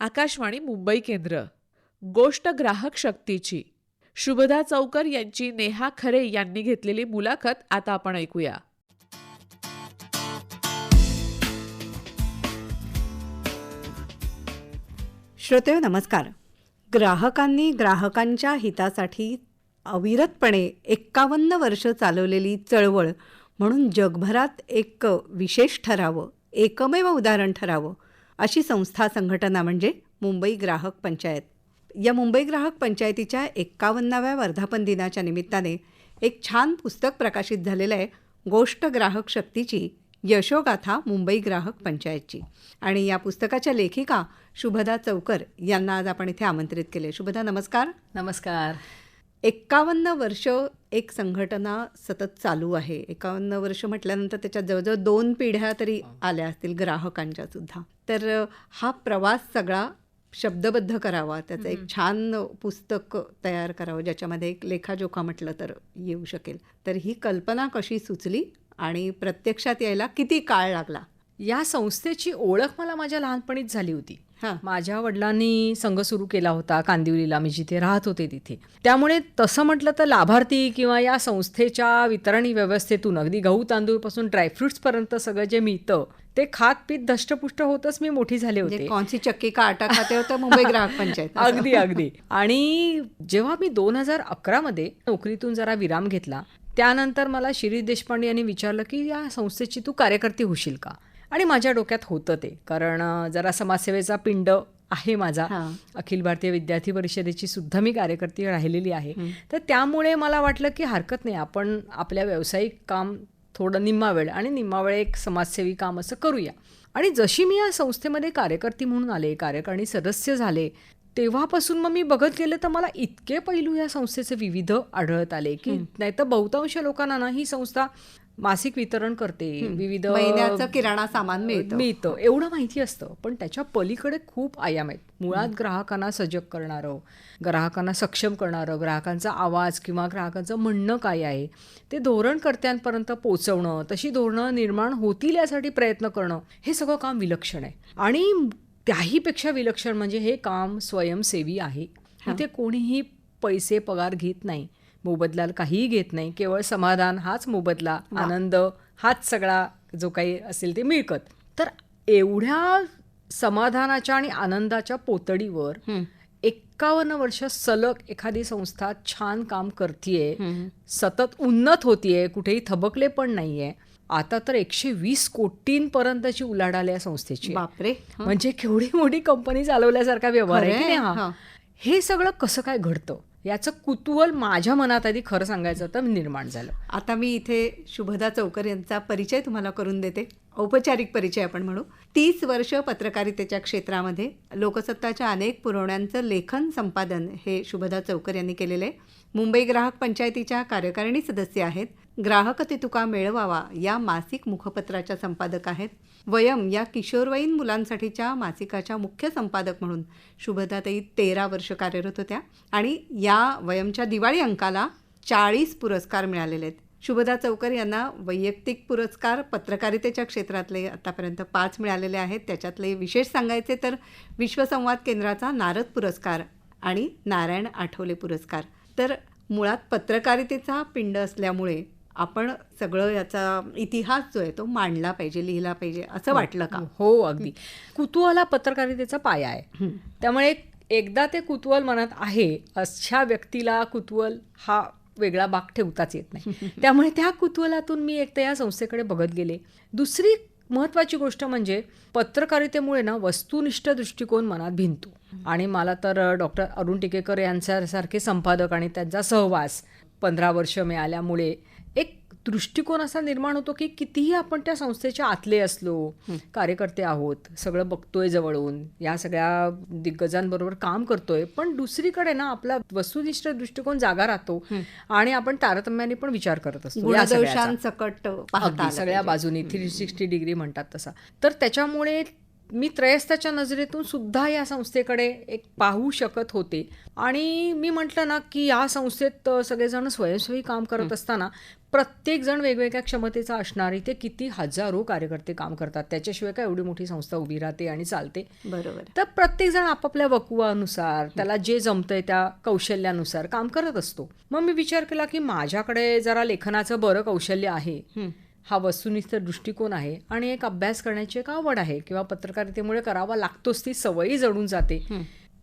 आकाशवाणी मुंबई केंद्र. गोष्ट ग्राहक शक्तीची. शुभदा चौकर यांची नेहा खरे यांनी घेतलेली मुलाखत आता आपण ऐकूया. श्रोतेहो नमस्कार. ग्राहकांनी ग्राहकांच्या हितासाठी अविरतपणे 51 वर्ष चालवलेली चळवळ म्हणून जगभरात एक विशेष ठरावं, एकमेव उदाहरण ठरावं अशी संस्था संघटना म्हणजे मुंबई ग्राहक पंचायत. या मुंबई ग्राहक पंचायतीच्या 51व्या वर्धापन दिनाच्या निमित्ताने एक छान पुस्तक प्रकाशित झालेलं आहे, गोष्ट ग्राहक शक्तीची, यशोगाथा मुंबई ग्राहक पंचायतची. आणि या पुस्तकाच्या लेखिका शुभदा चौकर यांना आज आपण इथे आमंत्रित केले. शुभदा नमस्कार. नमस्कार. 51 वर्ष एक संघटना सतत चालू आहे. 51 वर्ष म्हटल्यानंतर त्याच्यात जवळजवळ 2 पिढ्या तरी आल्या असतील ग्राहकांच्या सुद्धा. तर हा प्रवास सगळा शब्दबद्ध करावा, त्याचं एक छान पुस्तक तयार करावं ज्याच्यामध्ये एक लेखाजोखा म्हटलं तर येऊ शकेल. तर ही कल्पना कशी सुचली आणि प्रत्यक्षात यायला किती काळ लागला? या संस्थेची ओळख मला माझ्या लहानपणीच झाली होती. हां. माझ्या वडिलांनी संघ सुरू केला होता कांदिवलीला, मी जिथे राहत होते तिथे. त्यामुळे तसं म्हटलं तर लाभार्थी किंवा या संस्थेच्या वितरणी व्यवस्थेतून अगदी गहू तांदूळपासून ड्रायफ्रुट्सपर्यंत सगळं जे मिळतं ते खात पीत धष्टपुष्ट होतच मी मोठी झाले होते. कोणची चक्की का आटा खाते होतं मुंबई ग्राहक पंचायत. अगदी अगदी. आणि जेव्हा मी 2011 मध्ये नोकरीतून जरा विराम घेतला, त्यानंतर मला शिरीष देशपांडे यांनी विचारलं की या संस्थेची तू कार्यकर्ती होशील का. आणि माझ्या डोक्यात होतं ते, कारण जरा समाजसेवेचा पिंड आहे माझा. अखिल भारतीय विद्यार्थी परिषदेची सुद्धा मी कार्यकर्ती राहिलेली आहे. तर त्यामुळे मला वाटलं की हरकत नाही, आपण आपल्या व्यावसायिक काम थोडं निम्मा वेळ आणि निम्मा वेळ एक समाजसेवी काम असं करूया. आणि जशी मी या संस्थेमध्ये कार्यकर्ती म्हणून आले, कार्यकारिणी सदस्य झाले, तेव्हापासून मग मी बघत गेले तर मला इतके पैलू या संस्थेचे विविध आढळत आले की नाहीतर बहुतांश लोकांना ना ही संस्था मासिक वितरण करते, विविध महिन्याचं किराणा सामान मिळतं एवढं माहिती असतं, पण त्याच्या पलीकडे खूप आयाम आहेत. मुळात ग्राहकांना सजग करणारं, ग्राहकांना सक्षम करणारं, ग्राहकांचा आवाज किंवा ग्राहकांचं म्हणणं काय आहे ते धोरणकर्त्यांपर्यंत पोहोचवणं, तशी धोरणं निर्माण होतील यासाठी प्रयत्न करणं, हे सगळं काम विलक्षण आहे. आणि त्याहीपेक्षा विलक्षण म्हणजे हे काम स्वयंसेवी आहे. इथे कोणीही पैसे पगार घेत नाही, मोबदला काहीही घेत नाही, केवळ समाधान हाच मोबदला, आनंद हाच सगळा जो काही असेल ते मिळकत. तर एवढ्या समाधानाच्या आणि आनंदाच्या पोतडीवर 51 वर्ष सलग एखादी संस्था छान काम करतीये, सतत उन्नत होतीये, कुठेही थबकले पण नाहीये. आता तर 120 कोटींपर्यंतची उलाढाल या संस्थेची. बापरे. म्हणजे केवढी मोठी कंपनी चालवल्यासारखा व्यवहार आहे की नाही हा. हे सगळं कसं काय घडतं याचं कुतूहल माझ्या मनात आधी खरं सांगायचं तर निर्माण झालं. आता मी इथे शुभदा चौकर यांचा परिचय तुम्हाला करून देते, औपचारिक परिचय आपण म्हणू. 30 वर्ष पत्रकारितेच्या क्षेत्रामध्ये लोकसत्ताच्या अनेक पुरवण्यांचं लेखन संपादन हे शुभदा चौकर यांनी केलेलं आहे. मुंबई ग्राहक पंचायतीच्या कार्यकारिणी सदस्य आहेत. ग्राहकते तुका मिळवावा या मासिक मुखपत्राच्या संपादक आहेत. वयम या किशोरवयीन मुलांसाठीच्या मासिकाच्या मुख्य संपादक म्हणून शुभदाताई 13 वर्ष कार्यरत होत्या आणि या वयमच्या दिवाळी अंकाला 40 पुरस्कार मिळालेले आहेत. शुभदा चौकर यांना वैयक्तिक पुरस्कार पत्रकारितेच्या क्षेत्रातले आतापर्यंत 5 मिळालेले आहेत. त्याच्यातले विशेष सांगायचे तर विश्वसंवाद केंद्राचा नारद पुरस्कार आणि नारायण आठवले पुरस्कार. तर मुळात पत्रकारितेचा पिंड असल्यामुळे आपण सगळं याचा इतिहास जो आहे तो मांडला पाहिजे, लिहिला पाहिजे असं वाटलं का? हो, अगदी. कुतूहल हा पत्रकारितेचा पाया आहे. त्यामुळे एकदा ते कुतूहल मनात आहे, अशा व्यक्तीला कुतूहल हा वेगळा भाग ठेवताच येत नाही. त्यामुळे त्या कुतूहलातून मी एकदा या संस्थेकडे बघत गेले. दुसरी महत्त्वाची गोष्ट म्हणजे पत्रकारितेमुळे ना वस्तुनिष्ठ दृष्टिकोन मनात भिनतो. आणि मला तर डॉक्टर अरुण टिकेकर यांच्यासारखे संपादक आणि त्यांचा सहवास 15 वर्ष मिळाल्यामुळे एक दृष्टिकोन असा निर्माण होतो की कितीही आपण त्या संस्थेच्या आतले असलो, कार्यकर्ते आहोत, सगळं बघतोय जवळून, या सगळ्या दिग्गजांबरोबर काम करतोय, पण दुसरीकडे ना आपला वस्तुनिष्ठ दृष्टिकोन जागा राहतो आणि आपण तारतम्याने पण विचार करत असतो गुणदोषांसकट पाहता सगळ्या बाजूनी 360 डिग्री म्हणतात तसा. तर त्याच्यामुळे मी त्रयस्थाच्या नजरेतून सुद्धा या संस्थेकडे एक पाहू शकत होते. आणि मी म्हटलं ना की या संस्थेत सगळेजण स्वयंसेवी काम करत असताना प्रत्येकजण वेगवेगळ्या क्षमतेचा असणारे ते किती हजारो कार्यकर्ते काम करतात. त्याच्याशिवाय काय एवढी मोठी संस्था उभी राहते आणि चालते. बरोबर. तर प्रत्येकजण आपापल्या वकुवानुसार त्याला जे जमतंय त्या कौशल्यानुसार काम करत असतो. मग मी विचार केला की माझ्याकडे जरा लेखनाचं बरं कौशल्य आहे, हा वस्तुनिष्ठ दृष्टिकोन आहे आणि एक अभ्यास करण्याची एक आवड आहे किंवा पत्रकारितेमुळे करावा लागतोच, ती सवयी जडून जाते.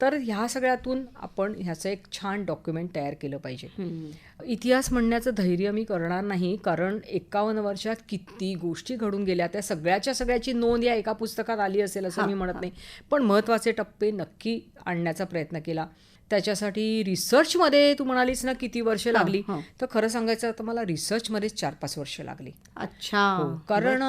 तर ह्या सगळ्यातून आपण ह्याचं एक छान डॉक्युमेंट तयार केलं पाहिजे. इतिहास म्हणण्याचं धैर्य मी करणार नाही, कारण 51 वर्षात किती गोष्टी घडून गेल्या. त्या सगळ्याची नोंद या एका पुस्तकात आली असेल असं मी म्हणत नाही, पण महत्त्वाचे टप्पे नक्की आणण्याचा प्रयत्न केला. त्याच्यासाठी रिसर्चमध्ये तू म्हणालीस ना किती वर्ष लागली, तर खरं सांगायचं तर मला रिसर्चमध्येच 4-5 वर्ष लागली. अच्छा. कारण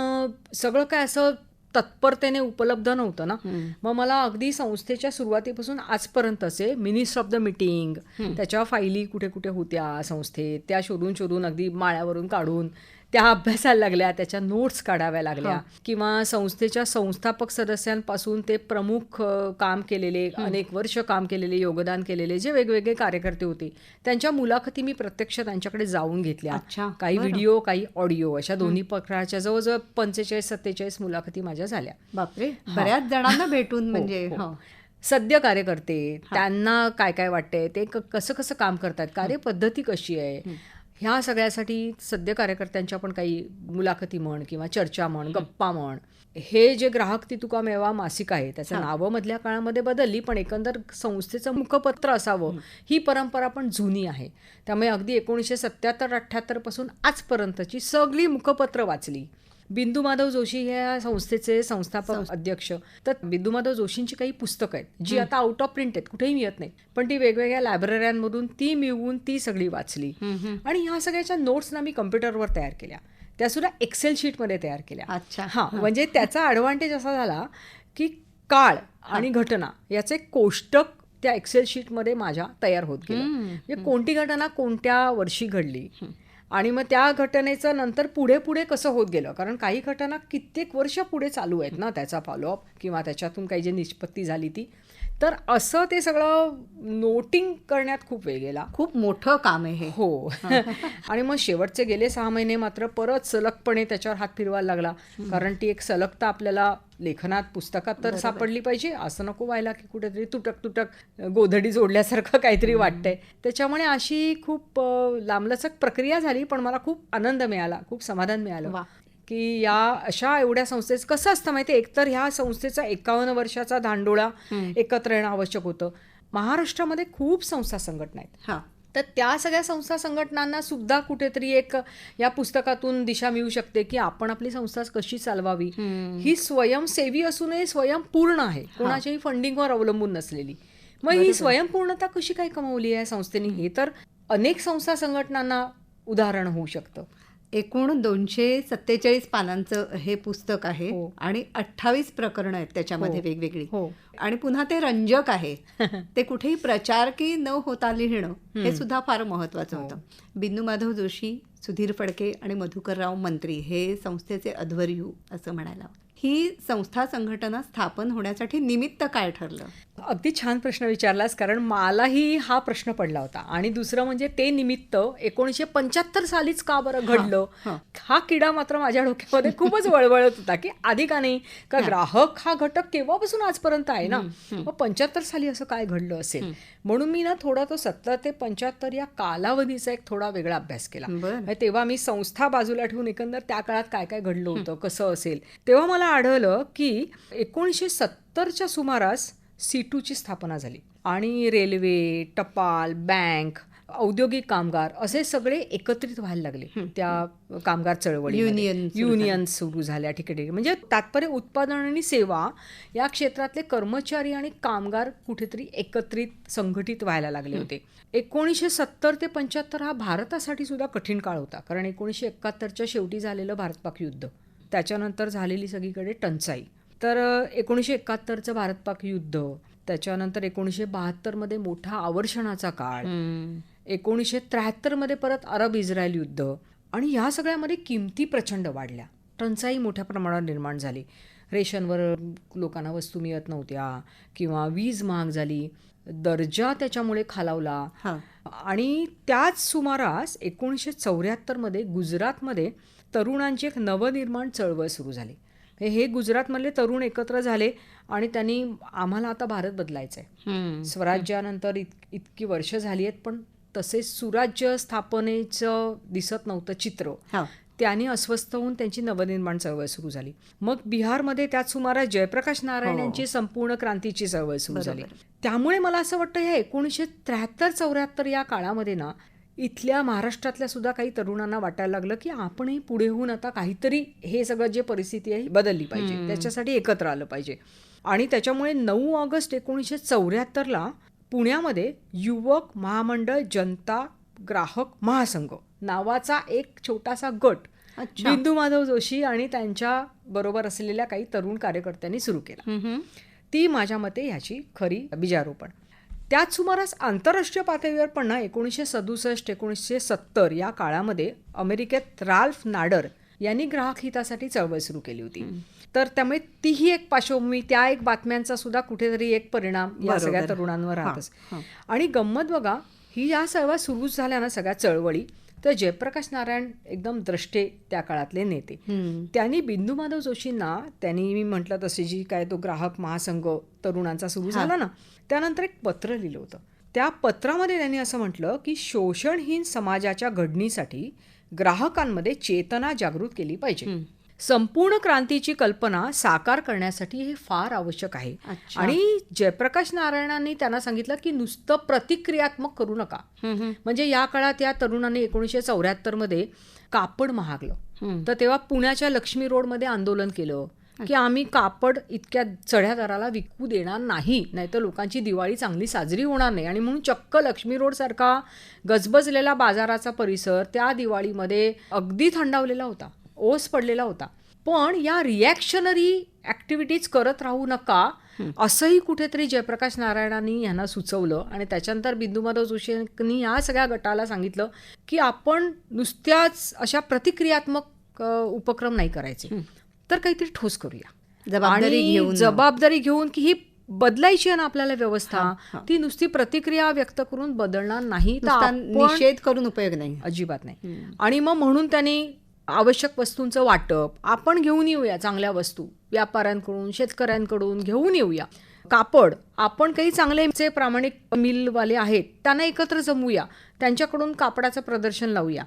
सगळं काय असं तत्परतेने उपलब्ध नव्हतं ना. मग मला अगदी संस्थेच्या सुरुवातीपासून आजपर्यंतचे मिनिट्स ऑफ द मीटिंग, त्याच्या फायली कुठे कुठे होत्या संस्थेत त्या शोधून शोधून अगदी माळ्यावरून काढून त्या अभ्यासाला लागल्या, त्याच्या नोट्स काढाव्या लागल्या. किंवा संस्थेच्या संस्थापक सदस्यांपासून ते प्रमुख काम केलेले, अनेक वर्ष काम केलेले, योगदान केलेले जे वेगवेगळे कार्यकर्ते होते त्यांच्या मुलाखती मी प्रत्यक्ष त्यांच्याकडे जाऊन घेतल्या. काही व्हिडिओ, काही ऑडिओ, अशा दोन्ही प्रकारच्या जवळजवळ 45-47 मुलाखती माझ्या झाल्या. बापरे, बऱ्याच जणांना भेटून. म्हणजे सद्य कार्यकर्ते, त्यांना काय काय वाटतंय, ते कसं कसं काम करतात, कार्यपद्धती कशी आहे, ह्या सगळ्यासाठी सद्य कार्यकर्त्यांच्या पण काही मुलाखती म्हण किंवा चर्चा म्हण, गप्पा म्हण. हे जे ग्राहक ती तुका मेवा मासिक आहे त्याचं नावं मधल्या काळामध्ये बदलली, पण एकंदर संस्थेचं मुखपत्र असावं ही परंपरा पण जुनी आहे. त्यामुळे अगदी 1977-78 पासून आजपर्यंतची सगळी मुखपत्र वाचली. बिंदू माधव जोशी हे संस्थेचे संस्थापक अध्यक्ष. तर बिंदू माधव जोशींची काही पुस्तकं आहेत जी आता आउट ऑफ प्रिंट आहेत, कुठेही मिळत नाही, पण ती वेगवेगळ्या लायब्रऱ्यांमधून ती मिळवून ती सगळी वाचली. आणि ह्या सगळ्याच्या नोट्सना मी कम्प्युटरवर तयार केल्या, त्या सुद्धा एक्सेल शीटमध्ये तयार केल्या. अच्छा. म्हणजे त्याचा ॲडव्हान्टेज असा झाला की काळ आणि घटना याचे कोष्टक त्या एक्सेल शीटमध्ये माझ्या तयार होत गेलं. म्हणजे कोणती घटना कोणत्या वर्षी घडली आणि मग त्या घटनेचं नंतर पुढे पुढे कसं होत गेलं, कारण काही घटना कित्येक वर्ष पुढे चालू आहेत ना त्याचा फॉलोअप किंवा त्याच्यातून काही जे निष्पत्ती झाली ती. तर असं ते सगळं नोटिंग करण्यात खूप वेळ गेला. खूप मोठं काम आहे हे. हो. आणि मग शेवटचे गेले 6 महिने मात्र परत सलगपणे त्याच्यावर हात फिरवायला लागला, कारण ती एक सलगता आपल्याला लेखनात पुस्तकात तर सापडली पाहिजे, असं नको व्हायला की कुठेतरी तुटक गोधडी जोडल्यासारखं काहीतरी वाटतंय. त्याच्यामुळे अशी खूप लांबलचक प्रक्रिया झाली, पण मला खूप आनंद मिळाला, खूप समाधान मिळालं की या अशा एवढ्या संस्थेचं कसं असतं माहिती. एकतर ह्या संस्थेचा 51 वर्षाचा धांडोळा एकत्र येणं आवश्यक होतं. महाराष्ट्रामध्ये खूप संस्था संघटना आहेत, तर त्या सगळ्या संस्था संघटनांना सुद्धा कुठेतरी एक या पुस्तकातून दिशा मिळू शकते की आपण आपली संस्था कशी चालवावी. ही स्वयंसेवी असूनही स्वयंपूर्ण आहे, कोणाच्याही फंडिंगवर अवलंबून नसलेली. मग ही स्वयंपूर्णता कशी काय कमावली आहे संस्थेने, हे तर अनेक संस्था संघटनांना उदाहरण होऊ शकतं. एकूण 247 पानांचं हे पुस्तक आहे आणि 28 प्रकरणं आहेत त्याच्यामध्ये वेगवेगळी. आणि पुन्हा ते रंजक आहे. ते कुठेही प्रचार की न होता लिहिणं हे सुद्धा फार महत्वाचं होतं. बिंदू माधव जोशी, सुधीर फडके आणि मधुकरराव मंत्री हे संस्थेचे अध्वर्यू असं म्हणायला. ही संस्था संघटना स्थापन होण्यासाठी निमित्त काय ठरलं? अगदी छान प्रश्न विचारलास, कारण मलाही हा प्रश्न पडला होता. आणि दुसरं म्हणजे ते निमित्त 1975 सालीच का बरं घडलं, हा किडा मात्र माझ्या डोक्यामध्ये खूपच वळवळत होता की आधी का नाही, का ग्राहक हा घटक केव्हापासून आजपर्यंत आहे ना, मग 75 साली असं काय घडलं असेल. म्हणून मी ना थोडा तो 70 ते 75 या कालावधीचा एक थोडा वेगळा अभ्यास केला. तेव्हा मी संस्था बाजूला ठेवून एकंदर त्या काळात काय काय घडलं होतं, कसं असेल. तेव्हा मला आढळलं की 1970च्या सुमारास C2ची स्थापना झाली आणि रेल्वे, टपाल, बँक, औद्योगिक कामगार असे सगळे एकत्रित व्हायला लागले. त्या कामगार चळवळी, युनियन सुरू झाल्या ठिकाणी. म्हणजे तात्पर्य उत्पादन आणि सेवा या क्षेत्रातले कर्मचारी आणि कामगार कुठेतरी एकत्रित संघटित व्हायला लागले होते. 1970 ते 75 हा भारतासाठी सुद्धा कठीण काळ होता, कारण 1971च्या शेवटी झालेलं भारत-पाक युद्ध, त्याच्यानंतर झालेली सगळीकडे टंचाई. तर 1971चं भारत-पाक युद्ध, त्याच्यानंतर 1972 मोठा आवर्षणाचा काळ, 1973 परत अरब-इस्रायल युद्ध, आणि ह्या सगळ्यामध्ये किमती प्रचंड वाढल्या, टंचाई मोठ्या प्रमाणावर निर्माण झाली. रेशनवर लोकांना वस्तू मिळत नव्हत्या किंवा वीज महाग झाली, दर्जा त्याच्यामुळे खालावला. हां. आणि त्याच सुमारास 1974 गुजरातमध्ये तरुणांची एक नवनिर्माण चळवळ सुरू झाली. हे गुजरातमधले तरुण एकत्र झाले आणि त्यांनी आम्हाला आता भारत बदलायचा आहे, स्वराज्यानंतर इतकी वर्ष झाली आहेत पण तसे सुराज्य स्थापनेचं दिसत नव्हतं चित्र. हां. त्यांनी अस्वस्थ होऊन त्यांची नवनिर्माण चळवळ सुरू झाली. मग बिहारमध्ये त्याच सुमारास जयप्रकाश नारायण यांची संपूर्ण क्रांतीची चळवळ सुरू झाली. त्यामुळे मला असं वाटतं ह्या 1973-74 या काळामध्ये ना इथल्या महाराष्ट्रातल्या सुद्धा काही तरुणांना वाटायला लागलं की आपणही पुढे होऊन आता काहीतरी हे सगळं जे परिस्थिती आहे बदलली पाहिजे, त्याच्यासाठी एकत्र आलं पाहिजे. आणि त्याच्यामुळे 9 ऑगस्ट 1974 पुण्यामध्ये युवक महामंडळ जनता ग्राहक महासंघ नावाचा एक छोटासा गट बिंदू माधव जोशी आणि त्यांच्या बरोबर असलेल्या काही तरुण कार्यकर्त्यांनी सुरू केला. ती माझ्या मते ह्याची खरी बीजारोपण. त्याच सुमारास आंतरराष्ट्रीय पातळीवर पण ना 1967-1970 या काळामध्ये अमेरिकेत राल्फ नाडर यांनी ग्राहक हितासाठी चळवळ सुरू केली होती. तर त्यामुळे तीही एक पार्श्वभूमी, त्या एक बातम्यांचा सुद्धा कुठेतरी एक परिणाम या सगळ्या तरुणांवर राहतच. आणि गंमत बघा, ही या चळवळ सुरू झाल्या ना सगळ्या चळवळी, तर जयप्रकाश नारायण एकदम द्रष्टे त्या काळातले नेते. त्यांनी बिंदू माधव जोशींना, त्यांनी मी म्हटलं तसे जी काय तो ग्राहक महासंघ तरुणांचा सुरू झाला ना, त्यानंतर एक पत्र लिहिलं होतं. त्या पत्रामध्ये त्यांनी असं म्हटलं की शोषणहीन समाजाच्या घडणीसाठी ग्राहकांमध्ये चेतना जागृत केली पाहिजे. संपूर्ण क्रांतीची कल्पना साकार करण्यासाठी हे फार आवश्यक आहे. आणि जयप्रकाश नारायणांनी त्यांना सांगितलं की नुसतं प्रतिक्रियात्मक करू नका. म्हणजे या काळात या तरुणांनी 1974 कापड महागलं, तर तेव्हा पुण्याच्या लक्ष्मी रोडमध्ये आंदोलन केलं की आम्ही कापड इतक्या चढ्या दराला विकू देणार नाही, नाहीतर लोकांची दिवाळी चांगली साजरी होणार नाही. आणि म्हणून चक्क लक्ष्मी रोड सारखा गजबजलेला बाजाराचा परिसर त्या दिवाळीमध्ये अगदी थंडावलेला होता, ओस पडलेला होता. पण या रिॲक्शनरी ॲक्टिव्हिटीज करत राहू नका असंही कुठेतरी जयप्रकाश नारायणांनी यांना सुचवलं. आणि त्याच्यानंतर बिंदू माधव जोशींनी या सगळ्या गटाला सांगितलं की आपण नुसत्याच अशा प्रतिक्रियात्मक उपक्रम नाही करायचे, तर काहीतरी ठोस करूया, जबाबदारी घेऊन की ही बदलायची आहे ना आपल्याला व्यवस्था, ती नुसती प्रतिक्रिया व्यक्त करून बदलणार नाही, निषेध करून उपयोग नाही, अजिबात नाही. आणि मग म्हणून त्यांनी आवश्यक वस्तूंचं वाटप आपण घेऊन येऊया, चांगल्या वस्तू व्यापाऱ्यांकडून शेतकऱ्यांकडून घेऊन येऊया. कापड आपण काही चांगले प्रामाणिक मिलवाले आहेत त्यांना एकत्र जमवूया, त्यांच्याकडून कापडाचं प्रदर्शन लावूया.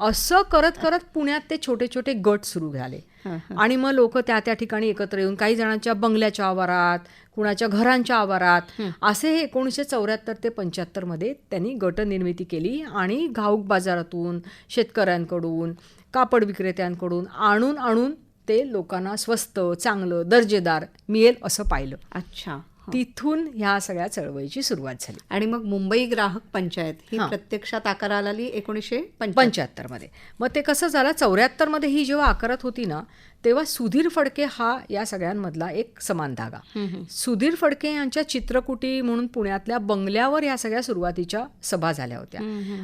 असं करत करत पुण्यात ते छोटे छोटे गट सुरू झाले. आणि मग लोक त्या त्या ठिकाणी एकत्र येऊन काही जणांच्या बंगल्याच्या आवारात, कुणाच्या घरांच्या आवारात असे हे 1974 ते 75 त्यांनी गट निर्मिती केली. आणि घाऊक बाजारातून, शेतकऱ्यांकडून, कापड विक्रेत्यांकडून आणून ते लोकांना स्वस्त, चांगलं, दर्जेदार मिळेल असं पाहिलं. अच्छा. तिथून ह्या सगळ्या चळवळीची सुरुवात झाली. आणि मग मुंबई ग्राहक पंचायत ही प्रत्यक्षात आकाराला आली 1975 मग ते कसं झालं, 74 ही जेव्हा आकारत होती ना, तेव्हा सुधीर फडके हा या सगळ्यांमधला एक समान धागा. सुधीर फडके यांच्या चित्रकुटी म्हणून पुण्यातल्या बंगल्यावर या सगळ्या सुरुवातीच्या सभा झाल्या होत्या.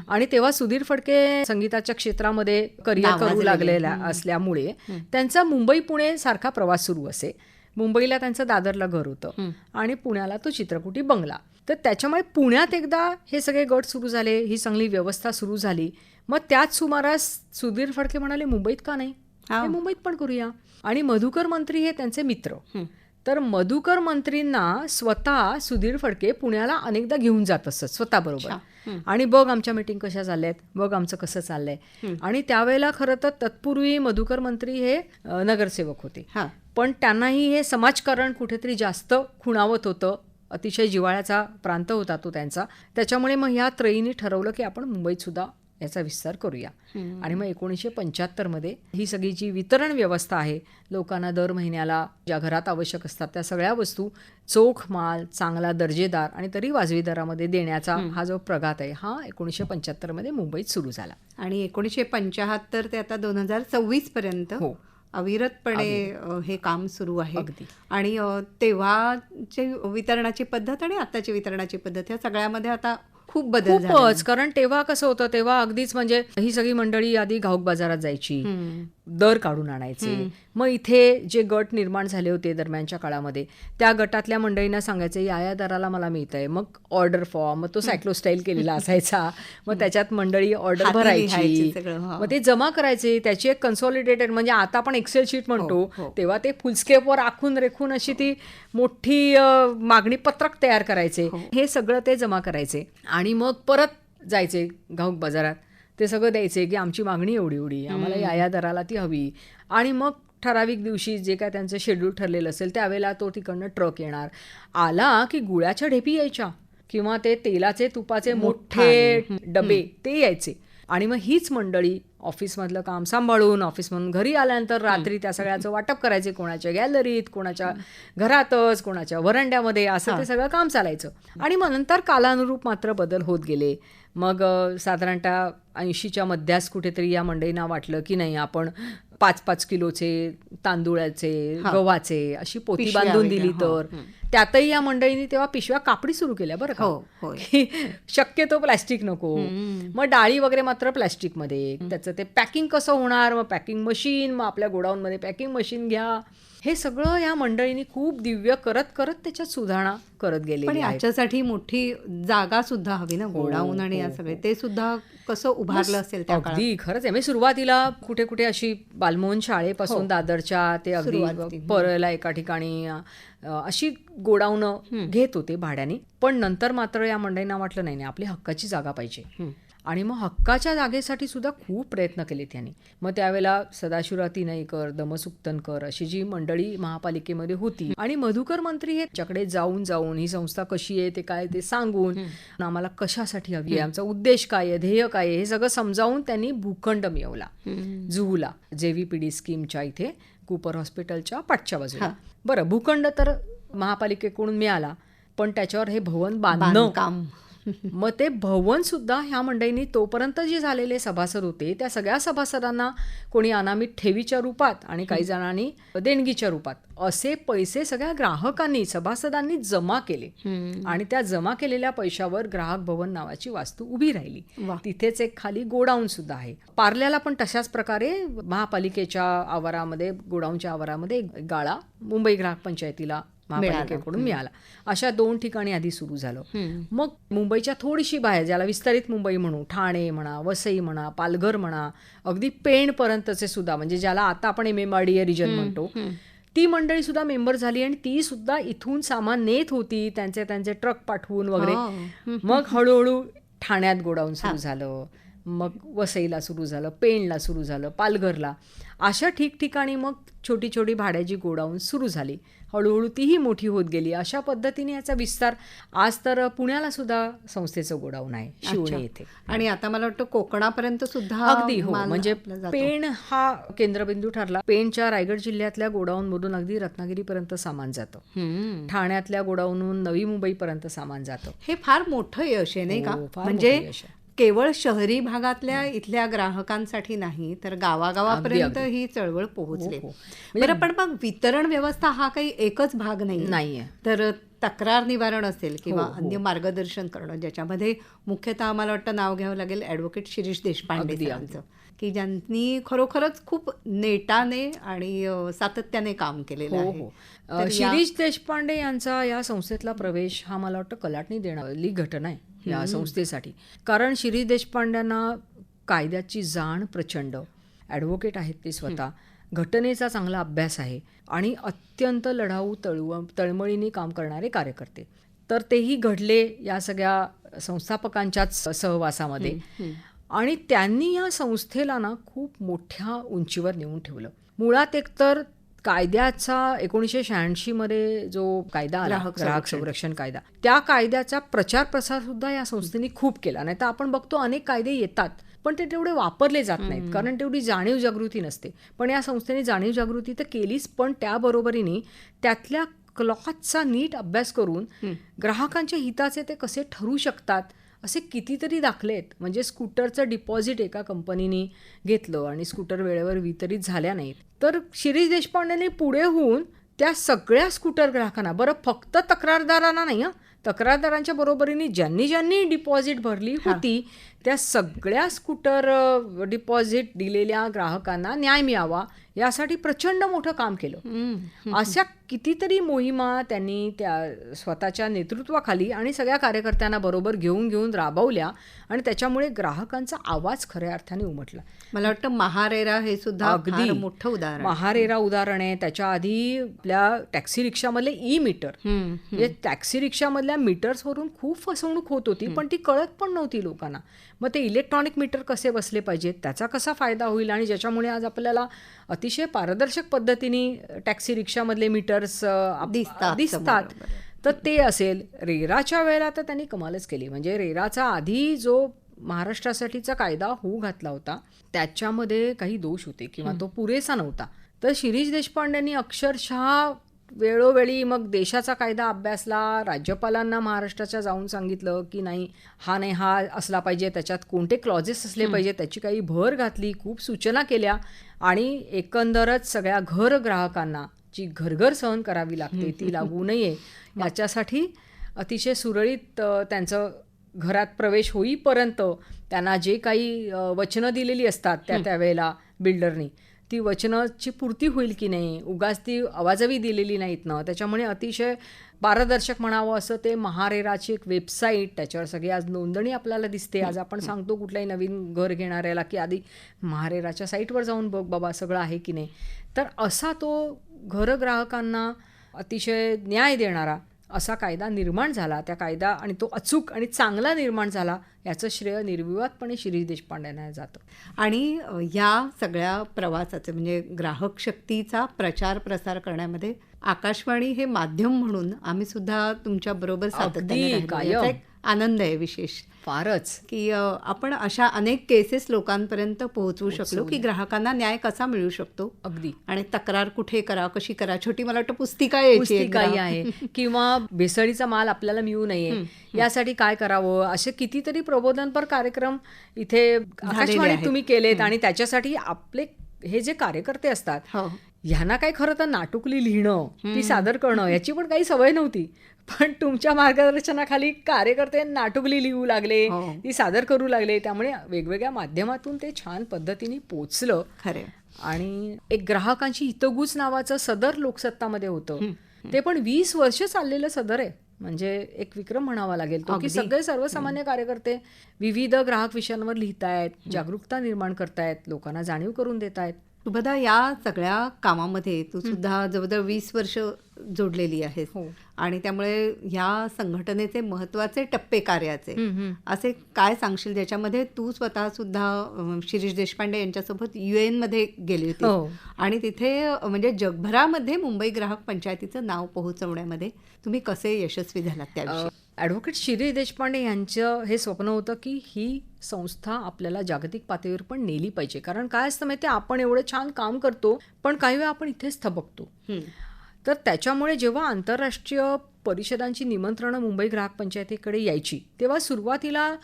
आणि तेव्हा सुधीर फडके संगीताच्या क्षेत्रामध्ये करिअर करू लागलेल्या असल्यामुळे त्यांचा मुंबई पुणे सारखा प्रवास सुरू असे. मुंबईला त्यांचं दादरला घर होतं आणि पुण्याला तो चित्रकुटी बंगला. तर त्याच्यामुळे पुण्यात एकदा हे सगळे गट सुरू झाले, ही चांगली व्यवस्था सुरू झाली. मग त्याच सुमारास सुधीर फडके म्हणाले मुंबईत का नाही, हे मुंबईत पण करूया. आणि मधुकर मंत्री हे त्यांचे मित्र. तर मधुकर मंत्रींना स्वतः सुधीर फडके पुण्याला अनेकदा घेऊन जात असत स्वतःबरोबर. आणि बघ आमच्या मीटिंग कशा चालल्यात, बघ आमचं कसं चाललंय. आणि त्यावेळेला खरं तर तत्पूर्वी मधुकर मंत्री हे नगरसेवक होते, पण त्यांनाही हे समाजकारण कुठेतरी जास्त खुणावत होतं. अतिशय जिव्हाळ्याचा प्रांत होता तो त्यांचा. त्याच्यामुळे मग ह्या त्रयीने ठरवलं की आपण मुंबईत सुद्धा याचा विस्तार करूया. आणि मग 1975 ही सगळी जी वितरण व्यवस्था आहे, लोकांना दर महिन्याला ज्या घरात आवश्यक असतात त्या सगळ्या वस्तू चोख माल, चांगला दर्जेदार आणि तरी वाजवी दरामध्ये देण्याचा हा जो प्रघात आहे, हा 1975 मुंबईत सुरू झाला. आणि 1975 ते आता 2024 पर्यंत अविरतपणे हे काम सुरू आहे. आणि तेव्हाची वितरणाची पद्धत आणि आताची वितरणाची पद्धत या सगळ्यामध्ये आता खूप बदल झाला. कारण तेव्हा कसं होतं, तेव्हा अगदीच म्हणजे ही सगळी मंडळी आधी घाऊक बाजारात जायची, दर काढून आणायचे. मग इथे जे गट निर्माण झाले होते दरम्यानच्या काळामध्ये त्या गटातल्या मंडळींना सांगायचे या दराला मला मिळतंय. मग ऑर्डर फॉर्म, मग तो सायक्लोस्टाईल केलेला असायचा. मग त्याच्यात मंडळी ऑर्डर हाती भरायची, लिहायची सगळं, हा. मग ते जमा करायचे. त्याची एक कन्सॉलिडेटेड म्हणजे आता आपण एक्सेल शीट म्हणतो, हो. तेव्हा ते फुलस्केपवर आखून रेखून अशी ती मोठी मागणी पत्रक तयार करायचे. हे सगळं ते जमा करायचे आणि मग परत जायचे घाऊक बाजारात, ते सगळं द्यायचे की आमची मागणी एवढी एवढी, आम्हाला या दराला ती हवी. आणि मग ठराविक दिवशी जे काय त्यांचं शेड्यूल ठरलेलं असेल त्यावेळेला तो तिकडनं ट्रक येणार. आला की गुळाच्या ढेपी यायच्या किंवा ते तेलाचे तुपाचे मोठे डबे ते यायचे. आणि मग हीच मंडळी ऑफिसमधलं काम सांभाळून ऑफिसमधून घरी आल्यानंतर रात्री त्या सगळ्याचं वाटप करायचे. कोणाच्या गॅलरीत, कोणाच्या घरातच, कोणाच्या वरांड्यामध्ये, असं ते सगळं काम चालायचं. आणि मग नंतर कालानुरूप मात्र बदल होत गेले. मग साधारणतः 80च्या मध्यास कुठेतरी या मंडळींना वाटलं की नाही, आपण 5-5 किलोचे तांदूळाचे, गव्हाचे अशी पोती पिशव्या बांधून वेगळ्या, दिली तर. त्यातही या मंडळींनी तेव्हा पिशव्या कापडी सुरू केल्या बरं का, की शक्यतो प्लॅस्टिक नको. मग डाळी वगैरे मात्र प्लॅस्टिकमध्ये. त्याचं ते पॅकिंग कसं होणार, मग पॅकिंग मशीन, मग आपल्या गोडाऊनमध्ये पॅकिंग मशीन घ्या. हे सगळं या मंडळींनी खूप दिव्य करत करत त्याच्यात सुधारणा करत गेले. पण याच्यासाठी मोठी जागा सुद्धा हवी ना, गोडाऊन आणि या सगळे ते सुद्धा कसं उभारलं असेल त्या काळात. अगदी खरंच आहे. मी सुरुवातीला कुठे कुठे अशी बालमोहन शाळेपासून दादरच्या ते अगदी परळला एका ठिकाणी अशी गोडाऊन घेत होते भाड्याने. पण नंतर मात्र या मंडळींना वाटलं नाही, आपली हक्काची जागा पाहिजे. आणि मग हक्काच्या जागेसाठी सुद्धा खूप प्रयत्न केले त्यांनी. मग त्यावेळेला सदाशिवराव तिनईकर, दमसुक्तनकर अशी जी मंडळी महापालिकेमध्ये होती आणि मधुकर मंत्री हे त्याच्याकडे जाऊन जाऊन ही संस्था कशी आहे ते काय ते सांगून आम्हाला कशासाठी हवी आहे, आमचा उद्देश काय आहे, ध्येय काय आहे, हे सगळं समजावून त्यांनी भूखंड मिळवला जुहूला, JVPD स्कीमच्या इथे कूपर हॉस्पिटलच्या पाठच्या बाजूला. बरं, भूखंड तर महापालिकेकडून मिळाला, पण त्याच्यावर हे भवन बांधणं, मग ते भवन सुद्धा ह्या मंडळींनी तोपर्यंत जे झालेले सभासद होते त्या सगळ्या सभासदांना कोणी अनामित ठेवीच्या रूपात आणि काही जणांनी देणगीच्या रूपात असे पैसे सगळ्या ग्राहकांनी, सभासदांनी जमा केले. आणि त्या जमा केलेल्या पैशावर ग्राहक भवन नावाची वास्तू उभी राहिली. तिथेच एक खाली गोडाऊन सुद्धा आहे. पार्ल्याला पण तशाच प्रकारे महापालिकेच्या आवारामध्ये, गोडाऊनच्या आवारामध्ये एक गाळा मुंबई ग्राहक पंचायतीला महापालिकेकडून मिळाला. अशा 2 ठिकाणी आधी सुरू झालं. मग मुंबईच्या थोडीशी बाहेर, ज्याला विस्तारित मुंबई म्हणू, ठाणे म्हणा, वसई म्हणा, पालघर म्हणा, अगदी पेणपर्यंतचे सुद्धा, म्हणजे ज्याला आता आपण MMRDA रिजन म्हणतो, ती मंडळी सुद्धा मेंबर झाली आणि ती सुद्धा इथून सामान नेत होती, त्यांचे ट्रक पाठवून वगैरे. मग हळूहळू ठाण्यात गोडाऊन सुरू झालं, मग वसईला सुरू झालं, पेणला सुरू झालं, पालघरला, अशा ठिकठिकाणी मग छोटी छोटी भाड्याची गोडाऊन सुरू झाली. हळूहळू तीही मोठी होत गेली. अशा पद्धतीने याचा विस्तार आज तर पुण्याला सुद्धा संस्थेचं गोडाऊन आहे, शिवणे येथे. आणि आता मला वाटतं कोकणापर्यंत सुद्धा अगदी हो, म्हणजे पेण हा केंद्रबिंदू ठरला. पेणच्या रायगड जिल्ह्यातल्या गोडाऊन मधून अगदी रत्नागिरीपर्यंत सामान जातं, ठाण्यातल्या गोडाऊनहून नवी मुंबईपर्यंत सामान जातं. हे फार मोठं यश आहे नाही का, म्हणजे केवळ शहरी भागातल्या इथल्या ग्राहकांसाठी नाही तर गावागावापर्यंत ही चळवळ पोहोचली. बरं, पण मग वितरण व्यवस्था हा काही एकच भाग नाहीये. तर तक्रार निवारण असेल किंवा अन्य मार्गदर्शन करणं, ज्याच्यामध्ये मुख्यतः मला वाटतं नाव घ्यावं लागेल ॲडव्होकेट शिरीष देशपांडे सरांचं, की ज्यांनी खरोखरच खूप नेटाने आणि सातत्याने काम केलेलं आहे. शिरीष देशपांडे यांचा या संस्थेतला प्रवेश हा मला वाटतं कलाटणी देणारी घटना आहे या संस्थेसाठी. कारण शिरीष देशपांड्यांना कायद्याची जाण प्रचंड, ॲडव्होकेट आहेत ते स्वतः, घटनेचा चांगला अभ्यास आहे आणि अत्यंत लढाऊ तळमळीने काम करणारे कार्यकर्ते. तर तेही घडले या सगळ्या संस्थापकांच्याच सहवासामध्ये. आणि त्यांनी या संस्थेला ना खूप मोठ्या उंचीवर नेऊन ठेवलं. मुळात एकतर कायद्याचा 1986 मध्ये जो कायदा आला, ग्राहक संरक्षण कायदा, त्या कायद्याचा प्रचार प्रसार सुद्धा या संस्थेने खूप केला. नाही तर आपण बघतो अनेक कायदे येतात पण ते तेवढे वापरले जात नाहीत, कारण तेवढी जाणीव जागृती नसते. पण या संस्थेने जाणीव जागृती तर केलीच, पण त्याबरोबरीने त्यातल्या क्लॉजचा नीट अभ्यास करून ग्राहकांच्या हिताचे ते कसे ठरू शकतात असे कितीतरी दाखले आहेत. म्हणजे स्कूटरचं डिपॉझिट एका कंपनीने घेतलं आणि स्कूटर वेळेवर वितरित झाल्या नाहीत, तर शिरीष देशपांडेने पुढे होऊन त्या सगळ्या स्कूटर ग्राहकांना, बरं फक्त तक्रारदारांना नाही, तक्रारदारांच्या बरोबरीने ज्यांनी ज्यांनी डिपॉझिट भरली होती त्या सगळ्या स्कूटर डिपॉझिट दिलेल्या ग्राहकांना न्याय मिळावा यासाठी प्रचंड मोठं काम केलं. अशा कितीतरी मोहिमा त्यांनी त्या स्वतःच्या नेतृत्वाखाली आणि सगळ्या कार्यकर्त्यांना बरोबर घेऊन राबवल्या आणि त्याच्यामुळे ग्राहकांचा आवाज खऱ्या अर्थाने उमटला. मला वाटतं महारेरा हे सुद्धा फार मोठं उदाहरण. महारेरा उदाहरण आहे. त्याच्या आधी आपल्या टॅक्सी रिक्षामधले मीटर, म्हणजे टॅक्सी रिक्षामधल्या मीटर्सवरून खूप फसवणूक होत होती पण ती कळत पण नव्हती लोकांना. मग ते इलेक्ट्रॉनिक मीटर कसे बसले पाहिजेत, त्याचा कसा फायदा होईल आणि ज्याच्यामुळे आज आपल्याला अतिशय पारदर्शक पद्धतीने टॅक्सी रिक्षामधले मीटर्स दिसतात. तर ते असेल. रेराच्या वेळेला तर त्यांनी कमालच केली. म्हणजे रेराचा आधी जो महाराष्ट्रासाठीचा कायदा होऊ घातला होता त्याच्यामध्ये काही दोष होते किंवा तो पुरेसा नव्हता. तर शिरीष देशपांडेंनी अक्षरशः वेळोवेळी मग देशाचा कायदा अभ्यासला, राज्यपालांना महाराष्ट्राच्या जाऊन सांगितलं की नाही हा असला पाहिजे, त्याच्यात कोणते क्लॉजेस असले पाहिजे त्याची काही भर घातली, खूप सूचना केल्या आणि एकंदरच सगळ्या घर ग्राहकांना जी घरघर सहन करावी लागते ती लागू नये याच्यासाठी अतिशय सुरळीत त्यांचं घरात प्रवेश होईपर्यंत त्यांना जे काही वचनं दिलेली असतात त्यावेळेला बिल्डरनी, ती वचनाची पूर्ती होईल की नाही, उगाच ती आवाजावी दिलेली नाहीत ना. त्याच्यामुळे अतिशय पारदर्शक म्हणावं असं ते महारेराची एक वेबसाईट, त्याच्यावर सगळी आज नोंदणी आपल्याला दिसते. आज आपण सांगतो कुठल्याही नवीन घर घेणाऱ्याला की आधी महारेराच्या साईटवर जाऊन बघ बाबा सगळं आहे की नाही. तर असा तो घरग्राहकांना अतिशय न्याय देणारा असा कायदा निर्माण झाला. त्या कायदा आणि तो अचूक आणि चांगला निर्माण झाला याचं श्रेय निर्विवादपणे शिरीष देशपांडेंना जातं. आणि या सगळ्या प्रवासाचे म्हणजे ग्राहक शक्तीचा प्रचार प्रसार करण्यामध्ये आकाशवाणी हे माध्यम म्हणून आम्ही सुद्धा तुमच्या बरोबर सातत्याने राहिलो. याचा एक आनंद आहे विशेष फारच की आपण अशा अनेक केसेस लोकांपर्यंत पोहोचवू शकलो की ग्राहकांना न्याय कसा मिळू शकतो. अगदी. आणि तक्रार कुठे करा, कशी करा, छोटी मला वाटतं पुस्तिका यायची आहे किंवा भेसळीचा माल आपल्याला मिळू नये यासाठी काय करावं, असे कितीतरी प्रबोधनपर कार्यक्रम इथे आकाशवाणीत तुम्ही केलेत. आणि त्याच्यासाठी आपले हे जे कार्यकर्ते असतात ह्यांना काय खरं तर नाटुकली लिहिणं, ती सादर करणं याची पण काही सवय नव्हती. पण तुमच्या मार्गदर्शनाखाली कार्यकर्ते नाटुकली लिहू लागले, ती सादर करू लागले. त्यामुळे वेगवेगळ्या माध्यमातून ते छान पद्धतीने पोचलं. खरे. आणि एक ग्राहकांची हितगुज नावाचं सदर लोकसत्तामध्ये होतं. ते पण 20 वर्ष चाललेलं सदर आहे. म्हणजे एक विक्रम म्हणावा लागेल तो की सगळे सर्वसामान्य कार्यकर्ते विविध ग्राहक विषयांवर लिहितायत, जागरूकता निर्माण करतायत, लोकांना जाणीव करून देत आहेत. शुभदा, या सगळ्या कामामध्ये तू सुद्धा जवळजवळ 20 वर्ष जोडलेली आहेस. आणि त्यामुळे ह्या संघटनेचे महत्वाचे टप्पे कार्याचे असे काय सांगशील ज्याच्यामध्ये तू स्वतः सुद्धा शिरीष देशपांडे यांच्यासोबत UN मध्ये गेली होती आणि तिथे म्हणजे जगभरामध्ये मुंबई ग्राहक पंचायतीचं नाव पोहोचवण्यामध्ये तुम्ही कसे यशस्वी झालात त्याविषयी? ॲडव्होकेट शिरीष देशपांडे यांचं हे स्वप्न होतं की ही संस्था आपल्याला जागतिक पातळीवर पण नेली पाहिजे. कारण काय असतं माहिती आहे, आपण एवढं छान काम करतो पण काही वेळा आपण इथेच थबकतो. तर त्याच्यामुळे जेव्हा आंतरराष्ट्रीय परिषदांची निमंत्रणं मुंबई ग्राहक पंचायतीकडे यायची तेव्हा सुरुवातीला